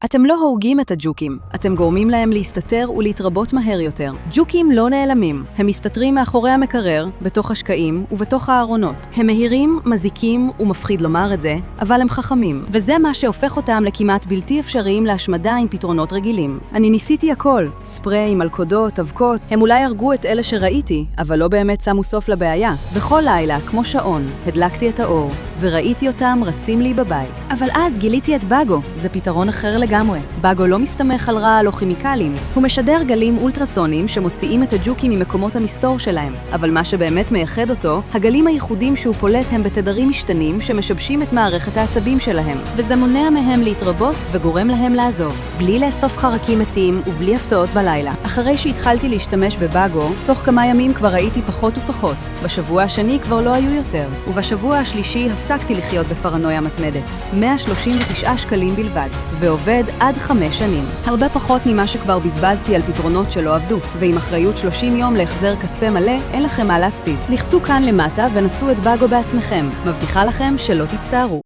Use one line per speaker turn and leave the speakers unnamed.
אתם לא הורגים את הג'וקים, אתם גורמים להם להסתתר ולהתרבות מהר יותר. ג'וקים לא נעלמים, הם מסתתרים מאחורי המקרר, בתוך השקעים ובתוך הארונות. הם מהירים, מזיקים ומפחיד לומר את זה, אבל הם חכמים. וזה מה שהופך אותם לכמעט בלתי אפשריים להשמדה עם פתרונות רגילים. אני ניסיתי הכל, ספרי, מלכודות, אבקות, הם אולי הרגו את אלה שראיתי, אבל לא באמת שמו סוף לבעיה. וכל לילה, כמו שעון, הדלקתי את האור, וראיתי אותם רצים לי בבית. אבל אז גיליתי את באגו, זה פתרון אחר לגמרי. באגו לא מסתמך על רעל או כימיקלים. הוא משדר גלים אולטרסוניים שמוציאים את הג'וקים ממקומות המסתור שלהם. אבל מה שבאמת מייחד אותו, הגלים הייחודים שהוא פולט הם בתדרים משתנים שמשבשים את מערכת העצבים שלהם. וזה מונע מהם להתרבות וגורם להם לעזוב. בלי לאסוף חרקים מתים ובלי הפתעות בלילה. אחרי שהתחלתי להשתמש בבאגו, תוך כמה ימים כבר ראיתי פחות ופחות. בשבוע השני כבר לא היו יותר. ובשבוע השלישי הפסקתי לחיות בפרנויה מתמדת. 139 שקלים בלבד. ועובד עד 5 שנים. הרבה פחות ממה שכבר בזבזתי על פתרונות שלא עבדו. ועם אחריות 30 יום להחזר כספי מלא, אין לכם מה להפסיד. לחצו כאן למטה ונסו את באגו בעצמכם. מבטיחה לכם שלא תצטערו.